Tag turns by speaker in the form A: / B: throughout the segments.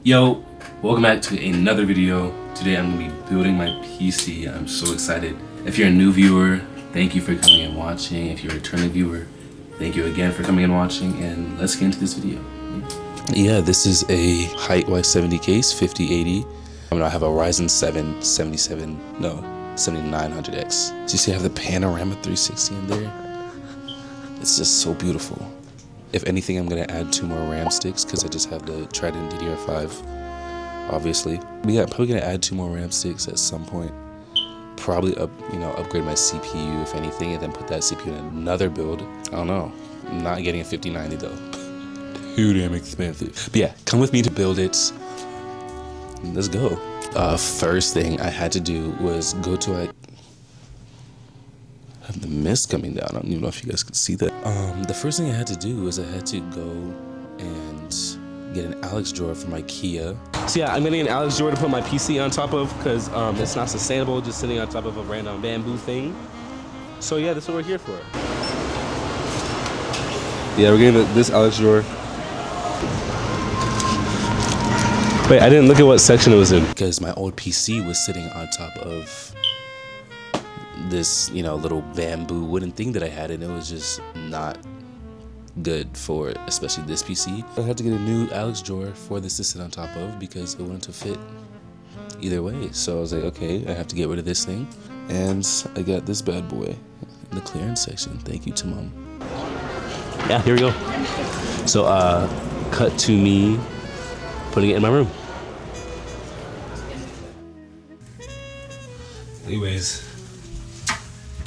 A: Yo, welcome back to another video. Today I'm going to be building my PC. I'm so excited. If you're a new viewer, thank you for coming and watching. If you're a returning viewer, thank you again for coming and watching, and let's get into this video. Yeah, this is a HYTE Y70 case, 5080. I have a Ryzen 7 7900X. So you see I have the Panorama 360 in there. It's just so beautiful. If anything, I'm gonna add 2 more RAM sticks because I just have the Trident DDR5, obviously. But yeah, I'm probably gonna add 2 more RAM sticks at some point. Probably upgrade my CPU if anything, and then put that CPU in another build. I don't know. I'm not getting a 5090 though. Too damn expensive. But yeah, come with me to build it. Let's go. First thing I had to do was go to have the mist coming down. I don't even know if you guys could see that. The first thing I had to do was I had to go and get an Alex drawer from IKEA.
B: So yeah, I'm getting an Alex drawer to put my PC on top of because it's not sustainable just sitting on top of a random bamboo thing. So yeah, that's what we're here for. Yeah, we're getting this Alex drawer. Wait, I didn't look at what section it was in.
A: Because my old PC was sitting on top of this, little bamboo wooden thing that I had, and it was just not good for especially this PC. I had to get a new Alex drawer for this to sit on top of because it wouldn't have fit either way. So I was like, okay, I have to get rid of this thing. And I got this bad boy in the clearance section. Thank you to mom.
B: Yeah, here we go. So cut to me putting it in my room.
A: Anyways,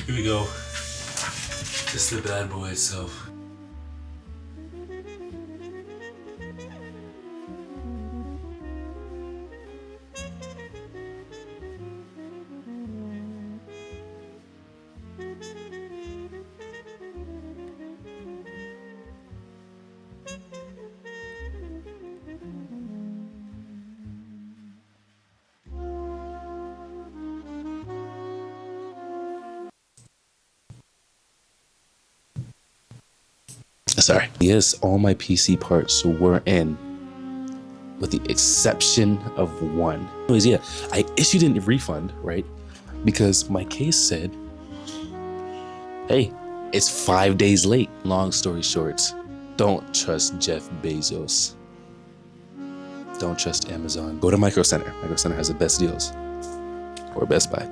A: here we go. Just the bad boy itself. Sorry. Yes, all my PC parts were in, with the exception of one. Anyways, yeah, I issued a refund, right? Because my case said, hey, it's 5 days late. Long story short, don't trust Jeff Bezos. Don't trust Amazon. Go to Micro Center. Micro Center has the best deals. Or Best Buy.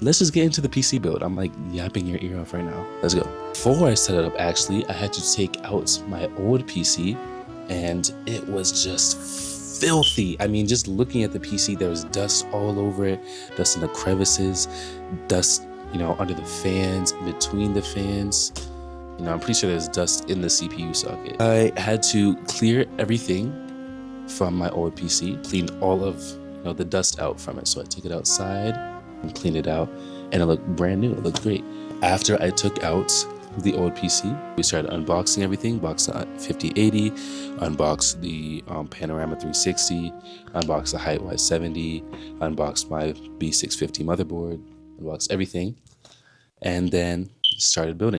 A: Let's just get into the PC build. I'm like yapping your ear off right now. Let's go. Before I set it up, actually, I had to take out my old PC, and it was just filthy. I mean, just looking at the PC, there was dust all over it, dust in the crevices, dust, under the fans, between the fans. I'm pretty sure there's dust in the CPU socket. I had to clear everything from my old PC, cleaned all of, the dust out from it. So I took it outside and cleaned it out, and it looked brand new. It looked great. After I took out the old PC, we started unboxing everything. Unboxed the 5080, unboxed the Panorama 360, unboxed the HYTE Y70, unboxed my B650 motherboard, unboxed everything, and then started building.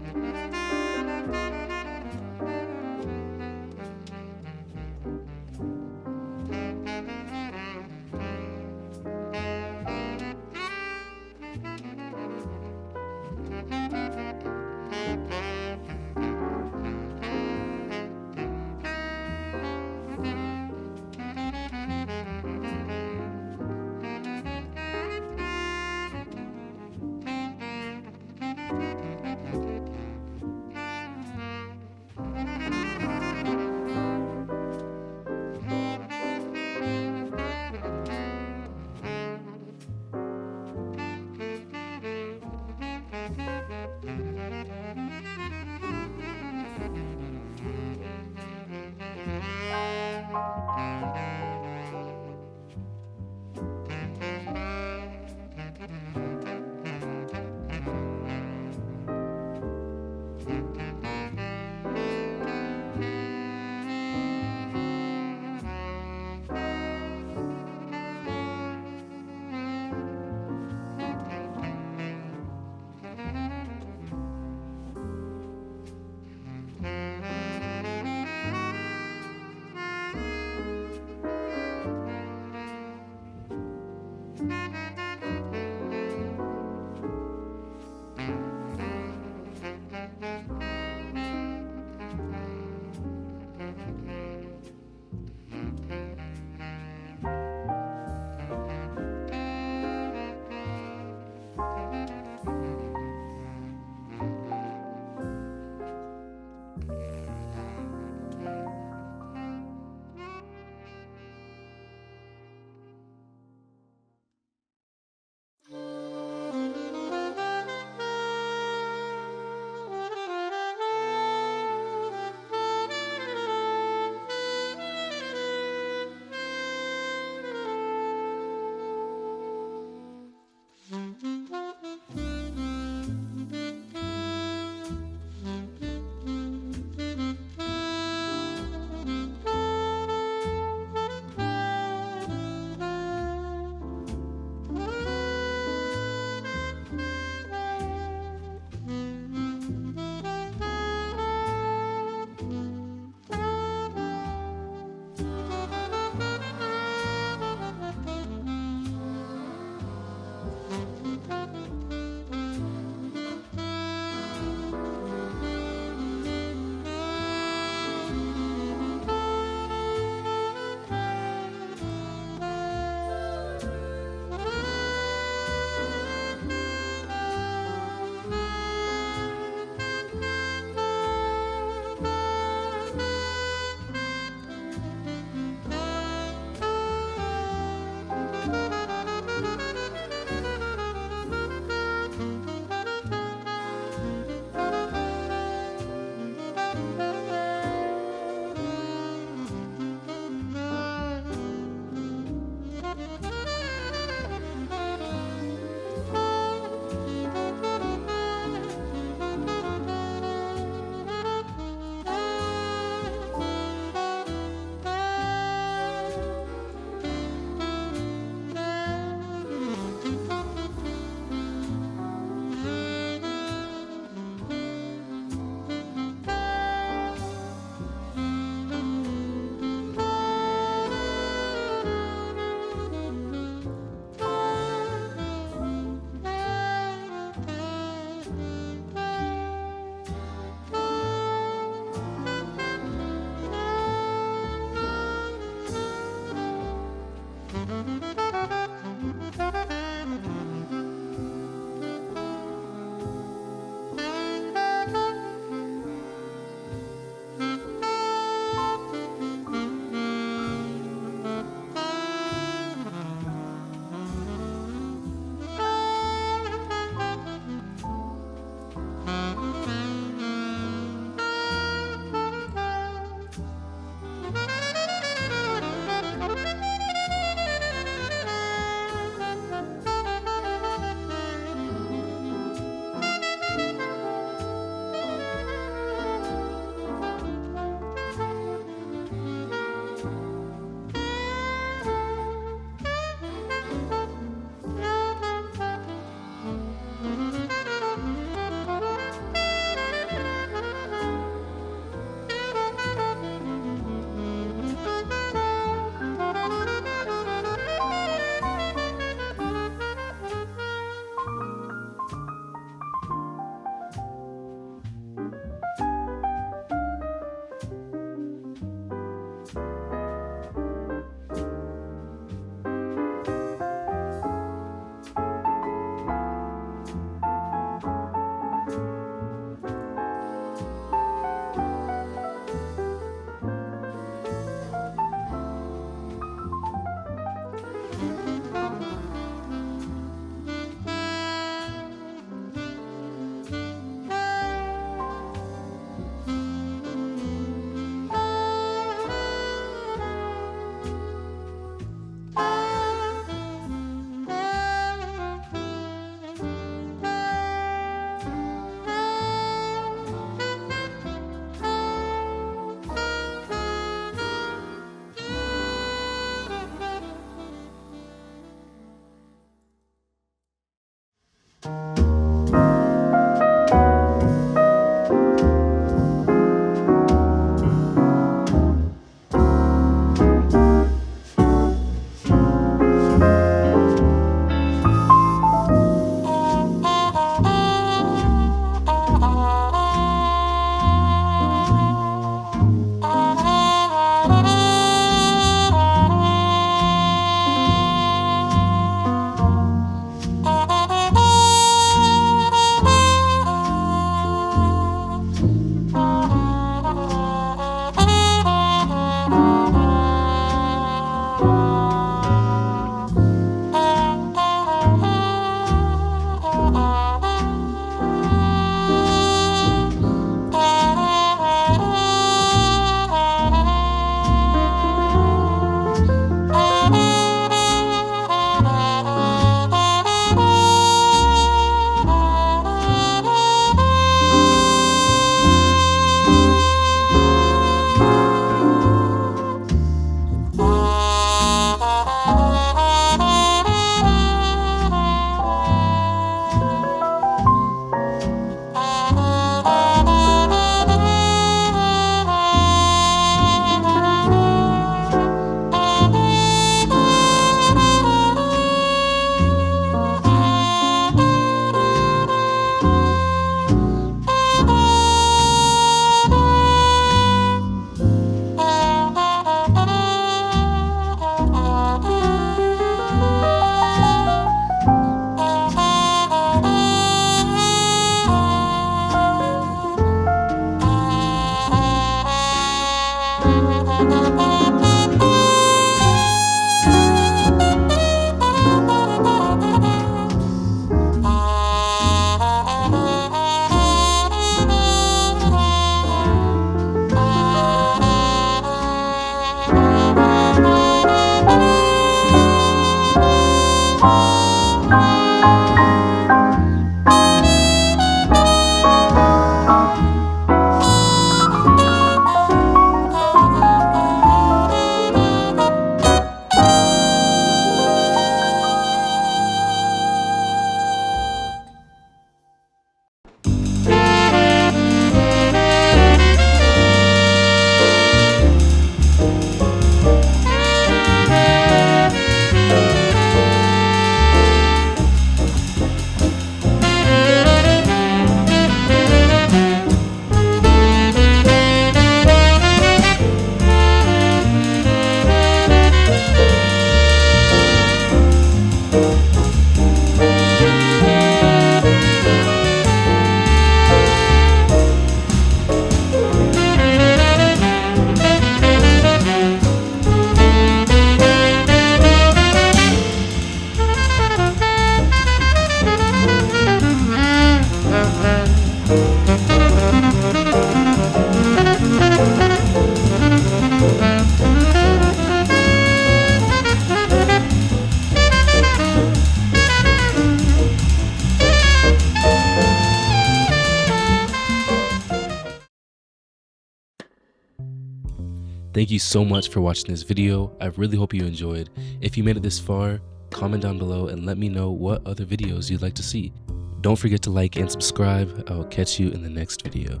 A: Thank you so much for watching this video. I really hope you enjoyed. If you made it this far, comment down below and let me know what other videos you'd like to see. Don't forget to like and subscribe. I'll catch you in the next video.